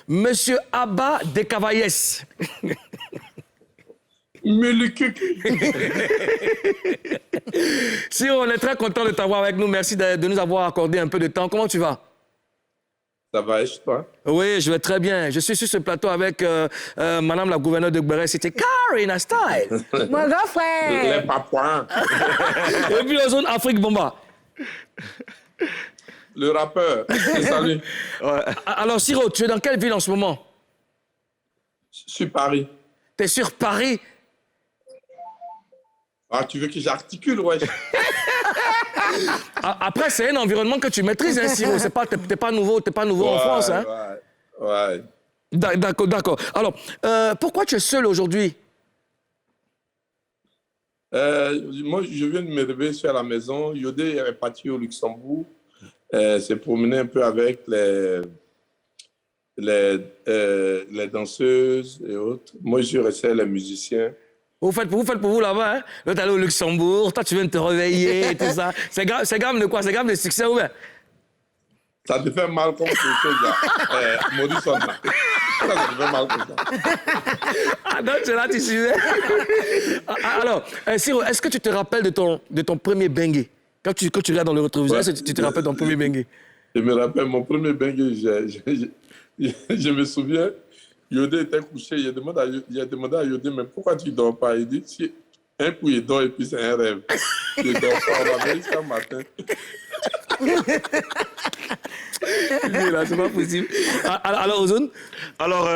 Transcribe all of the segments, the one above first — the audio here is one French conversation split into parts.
Monsieur Abba Descavaillès. Mais le cul. Si on est très content de t'avoir avec nous, merci de nous avoir accordé un peu de temps. Comment tu vas? Ça va, et chez toi? Oui, je vais très bien. Je suis sur ce plateau avec Madame la gouverneure de Gbéré. C'était Karina Style. Mon grand frère. Les papouins. Et puis la zone Afrique Bomba. Le rappeur. Salut. Ouais. Alors, Siro, tu es dans quelle ville en ce moment? Sur Paris. Tu es sur Paris? Ah, tu veux que j'articule, ouais. Après, c'est un environnement que tu maîtrises, hein, Siro. T'es pas nouveau en France, hein? Ouais. D'accord, d'accord. Alors, pourquoi tu es seul aujourd'hui? Moi, je viens de me réveiller sur la maison. Yodé est parti au Luxembourg. S'est promené un peu avec les danseuses et autres. Moi, je restais les musiciens. Vous faites pour vous là-bas, hein? Là, t'es allé au Luxembourg, toi, tu viens de te réveiller et tout ça. C'est grave de quoi? C'est grave de succès ou bien? Ça te fait mal comme quelque chose, là. Morrison, là. Ça te fait mal comme ça. Ah, donc, là, tu suivais. Alors, Siro, est-ce que tu te rappelles de ton premier bengue? Quand tu regardes dans le rétroviseur, est-ce que tu te rappelles de ton premier bengue? Je me rappelle, mon premier bengue, je me souviens, Yodé était couché, il a demandé à Yodé, mais pourquoi tu ne dors pas? Il dit, si, un coup il dort et puis c'est un rêve. Je ne dors pas, on va veiller jusqu'à matin. C'est pas possible. Alors, Ozone? Alors,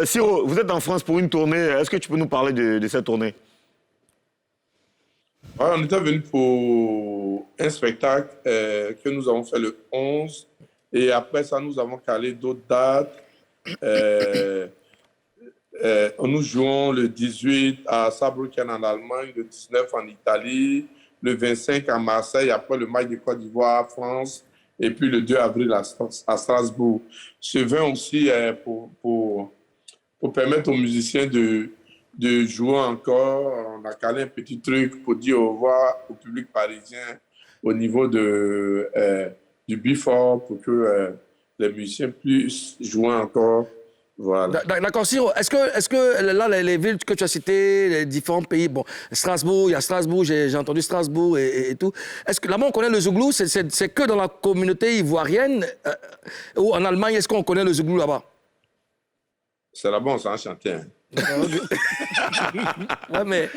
Siro, vous êtes en France pour une tournée. Est-ce que tu peux nous parler de cette tournée? Ouais, on était venu pour un spectacle que nous avons fait le 11. Et après ça, nous avons calé d'autres dates. Nous jouons le 18 à Saarbrücken en Allemagne, le 19 en Italie, le 25 à Marseille, après le match de Côte d'Ivoire, France, et puis le 2 avril à Strasbourg. Ce 20 aussi pour permettre aux musiciens de jouer encore. On a calé un petit truc pour dire au revoir au public parisien au niveau du Bifort pour que les musiciens puissent jouer encore. Voilà. D'accord, Siro, est-ce que là, les villes que tu as citées, les différents pays, bon, Strasbourg, il y a Strasbourg, j'ai entendu Strasbourg et tout. Est-ce que là-bas, on connaît le zouglou? C'est que dans la communauté ivoirienne ou en Allemagne, est-ce qu'on connaît le zouglou là-bas? C'est là-bas, on s'en chantait. Hein. Ouais, mais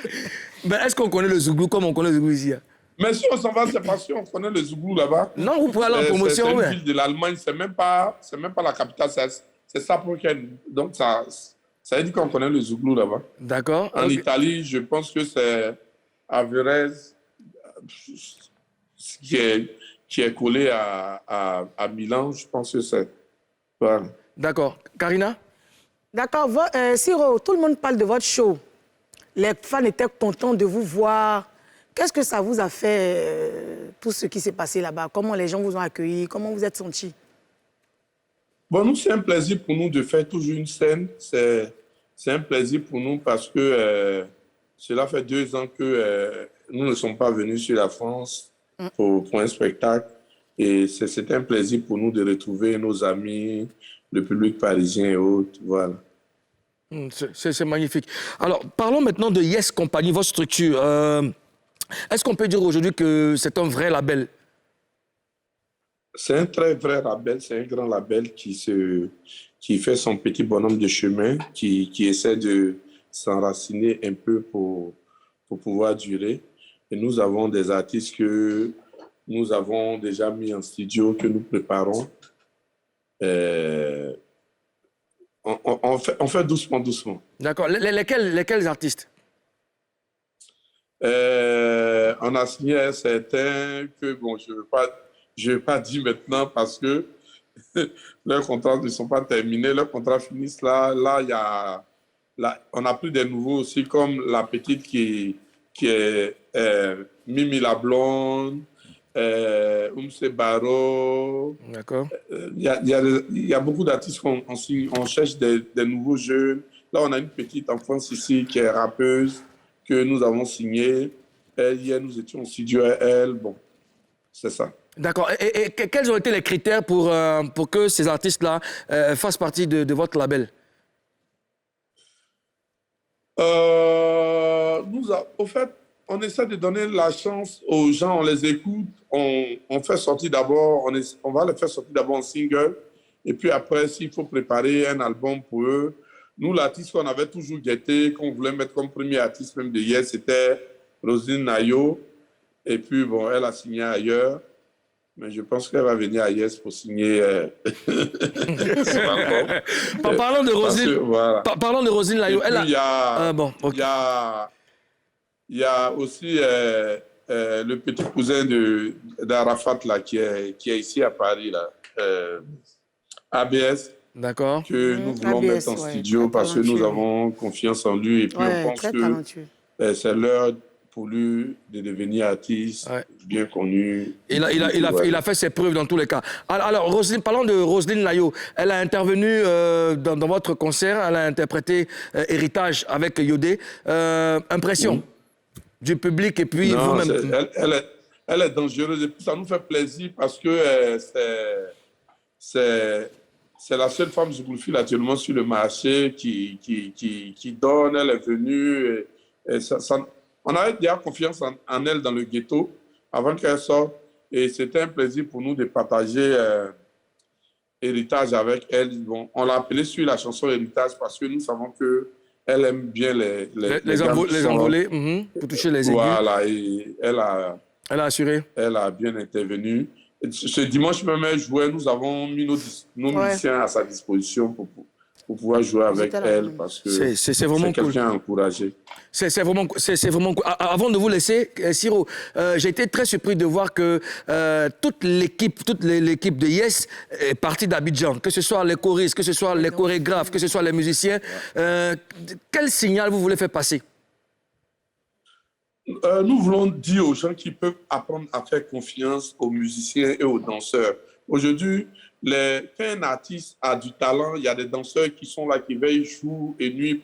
est-ce qu'on connaît le zouglou comme on connaît le zouglou ici? Hein? Mais si on s'en va, c'est parce qu'on connaît le zouglou là-bas. Non, vous pouvez aller en promotion. C'est une ville de l'Allemagne, c'est même pas la capitale, c'est Saarbrücken. Donc, ça veut dire qu'on connaît le zouglou là-bas. D'accord. En Italie, je pense que c'est Averez qui est collé à Milan. Je pense que c'est... Voilà. D'accord. Karina? D'accord. Siro, tout le monde parle de votre show. Les fans étaient contents de vous voir. Qu'est-ce que ça vous a fait, tout ce qui s'est passé là-bas? Comment les gens vous ont accueilli? Comment vous êtes sentis? Bon, nous, c'est un plaisir pour nous de faire toujours une scène. C'est un plaisir pour nous parce que cela fait 2 ans que nous ne sommes pas venus sur la France pour un spectacle. Et c'est un plaisir pour nous de retrouver nos amis, le public parisien et autres. Voilà. C'est magnifique. Alors, parlons maintenant de Yes Company, votre structure. Est-ce qu'on peut dire aujourd'hui que c'est un vrai label? C'est un très vrai label, c'est un grand label qui fait son petit bonhomme de chemin, qui essaie de s'enraciner un peu pour pouvoir durer. Et nous avons des artistes que nous avons déjà mis en studio, que nous préparons. On fait doucement, doucement. D'accord. Lesquels artistes? On a signé un certain que, bon, je ne vais pas dire maintenant parce que leurs contrats ne sont pas terminés. Leurs contrats finissent là. On a pris des nouveaux aussi, comme la petite qui est Mimi la Blonde, Oumse Baro. D'accord. Il y a beaucoup d'artistes on cherche des nouveaux jeunes. Là, on a une petite enfance ici qui est rappeuse, que nous avons signée. Hier, nous étions au studio à elle. Bon, c'est ça. D'accord. Et quels ont été les critères pour que ces artistes-là fassent partie de votre label? Au fait, on essaie de donner la chance aux gens, on les écoute, on fait sortir d'abord, on va les faire sortir d'abord en single, et puis après, s'il faut préparer un album pour eux, nous, l'artiste qu'on avait toujours guetté, qu'on voulait mettre comme premier artiste même de Yes, c'était Roselyne Nayo, et puis bon, elle a signé ailleurs, mais je pense qu'elle va venir à Yes pour signer. Parlons de Roselyne. Voilà. Parlons de Roselyne Nayo. Il y a aussi le petit cousin d'Arafat là, qui est ici à Paris, là, ABS. D'accord. Que nous voulons ABS, mettre en studio parce que nous avons confiance en lui et puis on pense que c'est l'heure pour lui de devenir artiste bien connu. Il a fait ses preuves dans tous les cas. Alors Roselyne, parlons de Roselyne Nayo. Elle a intervenu dans votre concert, elle a interprété Héritage avec Yodé. Impression du public et puis vous-même. Elle est dangereuse et puis ça nous fait plaisir parce que c'est la seule femme zouglouphile actuellement sur le marché qui donne. Elle est venue. On avait déjà confiance en elle dans le ghetto avant qu'elle sorte. Et c'était un plaisir pour nous de partager Héritage avec elle. Bon, on l'a appelée sur la chanson Héritage parce que nous savons qu'elle aime bien les envolées pour toucher les aigus. Voilà, et elle a assuré. Elle a bien intervenu. Ce dimanche même, elle jouait, nous avons mis nos musiciens à sa disposition pour pouvoir jouer avec elle parce que c'est vraiment cool. Quelqu'un à encourager. C'est vraiment cool. Avant de vous laisser, Siro, j'ai été très surpris de voir que toute l'équipe de Yes est partie d'Abidjan, que ce soit les choristes, que ce soit les chorégraphes, que ce soit les musiciens. Quel signal vous voulez faire passer? Nous voulons dire aux gens qui peuvent apprendre à faire confiance aux musiciens et aux danseurs. Aujourd'hui, quand un artiste a du talent, il y a des danseurs qui sont là, qui veillent jour et nuit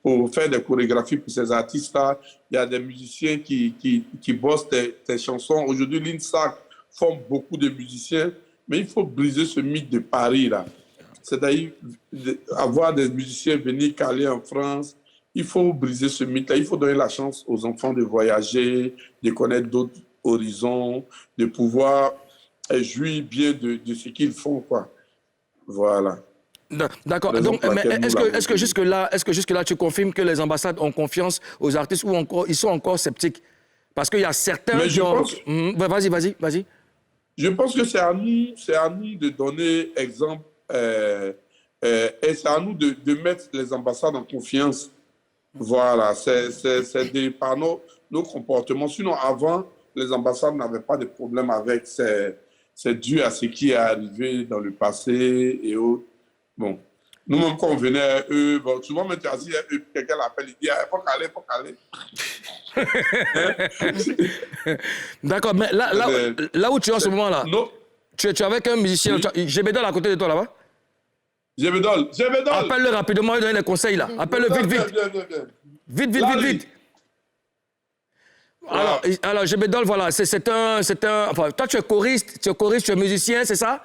pour faire des chorégraphies pour ces artistes-là. Il y a des musiciens qui bossent tes chansons. Aujourd'hui, l'INSAC forme beaucoup de musiciens, mais il faut briser ce mythe de Paris, là. C'est-à-dire avoir des musiciens venir caler en France. Il faut briser ce mythe-là. Il faut donner la chance aux enfants de voyager, de connaître d'autres horizons, de pouvoir jouir bien de ce qu'ils font, quoi. Voilà. D'accord. Donc, est-ce que jusque-là, tu confirmes que les ambassades ont confiance aux artistes ou ils sont encore sceptiques? Parce qu'il y a certains qui ont... Vas-y. Je pense que c'est à nous de donner exemple et c'est à nous de mettre les ambassades en confiance. Voilà, c'est par nos comportements. Sinon, avant, les ambassades n'avaient pas de problème avec. C'est dû à ce qui est arrivé dans le passé et autres. Bon, nous-mêmes, quand on venait à eux, bon, souvent, quelqu'un l'appelle, il dit « faut caler. » D'accord, mais là où tu es en ce moment-là, tu es avec un musicien, Jebedol à côté de toi là-bas? Jebedol. Appelle-le rapidement et donne les conseils là. Appelle-le vite. Vite. Alors Jebedol, voilà, c'est un... Enfin, toi, tu es choriste, tu es musicien, c'est ça?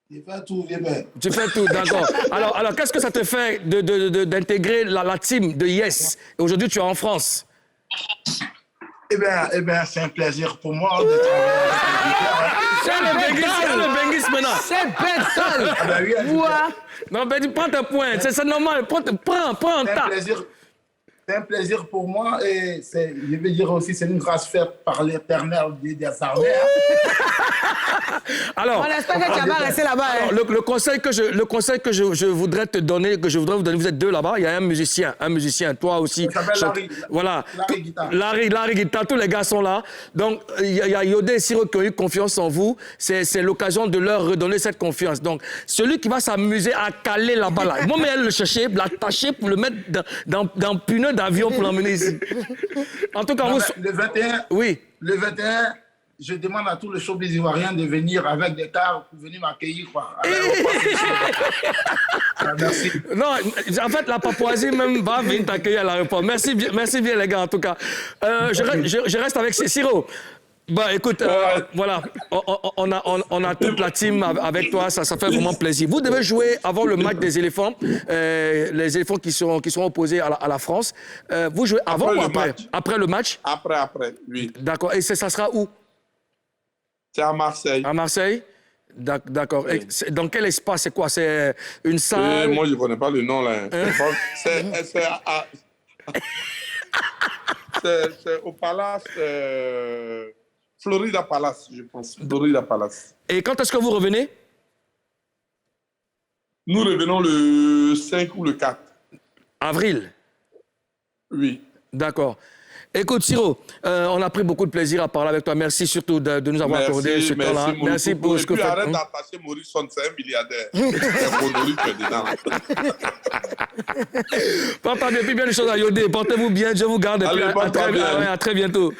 Je fais tout, bien. Tu fais tout, d'accord. Alors qu'est-ce que ça te fait d'intégrer la team de Yes? Aujourd'hui, tu es en France. Eh bien, c'est un plaisir pour moi de travailler avec le Benguis maintenant. C'est Benguis. Non, ben prends tes points, c'est normal. Prends un tas. C'est un plaisir pour moi et je veux dire aussi, c'est une grâce faite par l'Éternel des armées. Alors, on espère que tu vas rester là-bas. Alors, le conseil que je voudrais te donner, vous êtes deux là-bas, il y a un musicien, toi aussi. Il s'appelle Larry. Voilà. Larry Guitare, tous les gars sont là. Donc, il y a Yodé et Siro qui ont eu confiance en vous. C'est l'occasion de leur redonner cette confiance. Donc, celui qui va s'amuser à caler là-bas, là, moi, mais le chercher, l'attacher pour le mettre dans pneu d'avion pour l'emmener ici. En tout cas, le 21. Oui. Le 21. Je demande à tous les showbiz ivoiriens de venir avec des cars pour venir m'accueillir, quoi. Merci. Non, en fait, la Papouasie même va venir t'accueillir à l'aéroport. Merci bien, les gars, en tout cas. Je reste avec Siro. Bah écoute, voilà, on a toute la team avec toi, ça fait vraiment plaisir. Vous devez jouer avant le match des éléphants, les éléphants qui seront opposés à la France. Vous jouez avant ou après? Après le match? Après, oui. D'accord, et ça sera où? C'est à Marseille. À Marseille? D'accord. Oui. Dans quel espace? C'est quoi? C'est une salle? Moi, je ne connais pas le nom là. C'est au Palace, Florida Palace, je pense. Florida Palace. Et quand est-ce que vous revenez? Nous revenons le 5 ou le 4. Avril? Oui. D'accord. Écoute, Siro, on a pris beaucoup de plaisir à parler avec toi. Merci surtout de nous avoir accordé ce temps-là. Merci pour ce que vous faites. Arrête d'attacher Morrison, c'est un milliardaire. C'est Bonoris qui est dedans. Papa, depuis bien les choses à Yodé. Portez-vous bien, je vous garde. Allez, À très bientôt.